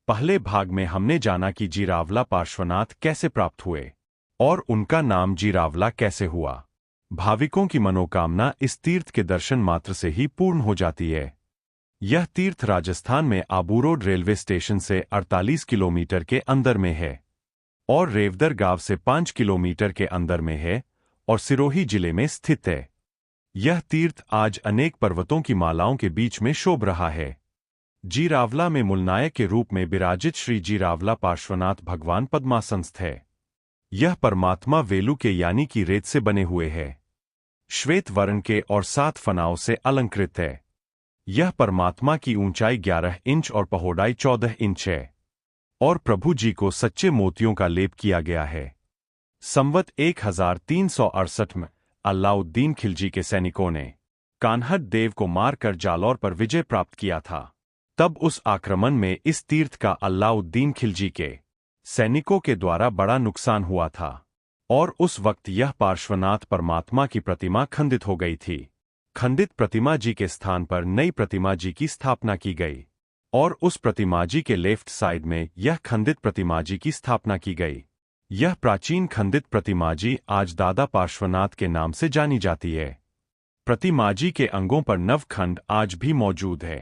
पहले भाग में हमने जाना कि जीरावला पार्श्वनाथ कैसे प्राप्त हुए और उनका नाम जीरावला कैसे हुआ। भाविकों की मनोकामना इस तीर्थ के दर्शन मात्र से ही पूर्ण हो जाती है। यह तीर्थ राजस्थान में आबू रोड रेलवे स्टेशन से 48 किलोमीटर के अंदर में है और रेवदर गांव से 5 किलोमीटर के अंदर में है और सिरोही जिले में स्थित है। यह तीर्थ आज अनेक पर्वतों की मालाओं के बीच में शोभ रहा है। जीरावला में मूलनायक के रूप में विराजित श्री जीरावला पार्श्वनाथ भगवान पद्मासनस्थ है। यह परमात्मा वेलू के यानी कि रेत से बने हुए है, श्वेत वर्ण के और 7 फनाओं से अलंकृत है। यह परमात्मा की ऊंचाई 11 इंच और पहोड़ाई 14 इंच है और प्रभु जी को सच्चे मोतियों का लेप किया गया है। संवत 1368 में अलाउद्दीन खिलजी के सैनिकों ने कान्हड़ देव को मारकर जालौर पर विजय प्राप्त किया था। तब उस आक्रमण में इस तीर्थ का अलाउद्दीन खिलजी के सैनिकों के द्वारा बड़ा नुकसान हुआ था और उस वक्त यह पार्श्वनाथ परमात्मा की प्रतिमा खंडित हो गई थी। खंडित प्रतिमा जी के स्थान पर नई प्रतिमा जी की स्थापना की गई और उस प्रतिमा जी के लेफ्ट साइड में यह खंडित प्रतिमा जी की स्थापना की गई। यह प्राचीन खंडित प्रतिमा जी आज दादा पार्श्वनाथ के नाम से जानी जाती है। प्रतिमा जी के अंगों पर नवखंड आज भी मौजूद है।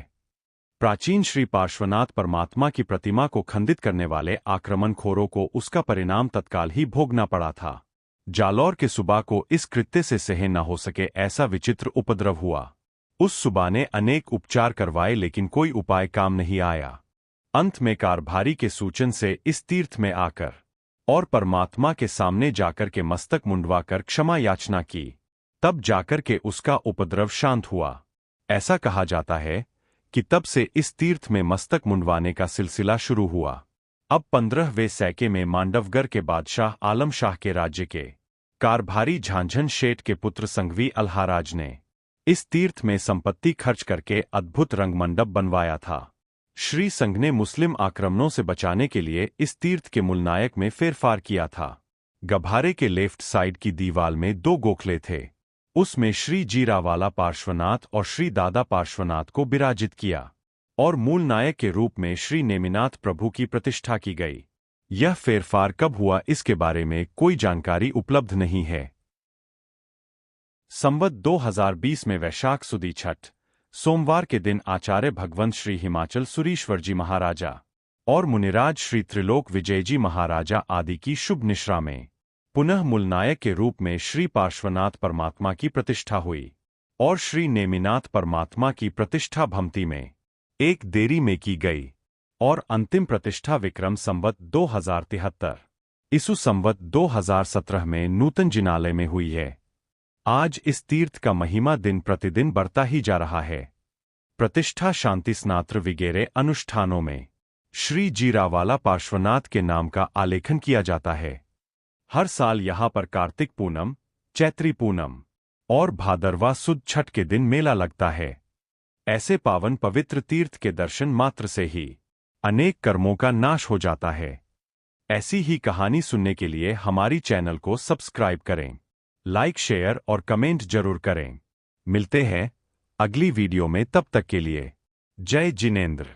प्राचीन श्री पार्श्वनाथ परमात्मा की प्रतिमा को खंडित करने वाले आक्रमणखोरों को उसका परिणाम तत्काल ही भोगना पड़ा था। जालौर के सूबा को इस कृत्य से सहे न हो सके ऐसा विचित्र उपद्रव हुआ। उस सूबा ने अनेक उपचार करवाए लेकिन कोई उपाय काम नहीं आया। अंत में कारभारी के सूचन से इस तीर्थ में आकर और परमात्मा के सामने जाकर के मस्तक मुंडवाकर क्षमा याचना की, तब जाकर के उसका उपद्रव शांत हुआ। ऐसा कहा जाता है कि तब से इस तीर्थ में मस्तक मुंडवाने का सिलसिला शुरू हुआ। अब 15वें सैके में मांडवगढ़ के बादशाह आलम शाह के राज्य के कारभारी झांझन शेठ के पुत्र संघवी अल्हाराज ने इस तीर्थ में संपत्ति खर्च करके अद्भुत रंगमंडप बनवाया था। श्री संघ ने मुस्लिम आक्रमणों से बचाने के लिए इस तीर्थ के मूलनायक में फेरफार किया था। गभारे के लेफ्ट साइड की दीवाल में 2 गोखले थे। उसमें श्री जीरावाला पार्श्वनाथ और श्री दादा पार्श्वनाथ को विराजित किया और मूल नायक के रूप में श्री नेमिनाथ प्रभु की प्रतिष्ठा की गई। यह फेरफार कब हुआ इसके बारे में कोई जानकारी उपलब्ध नहीं है। संवत 2020 में वैशाख सुदी छठ सोमवार के दिन आचार्य भगवंत श्री हिमाचल सुरीश्वर जी महाराजा और मुनिराज श्री त्रिलोक विजय जी महाराजा आदि की शुभ निश्रा में पुनः मूलनायक के रूप में श्री पार्श्वनाथ परमात्मा की प्रतिष्ठा हुई और श्री नेमिनाथ परमात्मा की प्रतिष्ठा भमती में एक देरी में की गई और अंतिम प्रतिष्ठा विक्रम संवत 2073 ईसु संवत 2017 में नूतन जिनालय में हुई है। आज इस तीर्थ का महिमा दिन प्रतिदिन बढ़ता ही जा रहा है। प्रतिष्ठा शांति स्नात्र वगैरह अनुष्ठानों में श्री जीरावाला पार्श्वनाथ के नाम का आलेखन किया जाता है। हर साल यहाँ पर कार्तिक पूनम, चैत्री पूनम और भादरवा सुद छठ के दिन मेला लगता है। ऐसे पावन पवित्र तीर्थ के दर्शन मात्र से ही अनेक कर्मों का नाश हो जाता है। ऐसी ही कहानी सुनने के लिए हमारी चैनल को सब्सक्राइब करें, लाइक शेयर और कमेंट जरूर करें। मिलते हैं अगली वीडियो में, तब तक के लिए जय जिनेंद्र।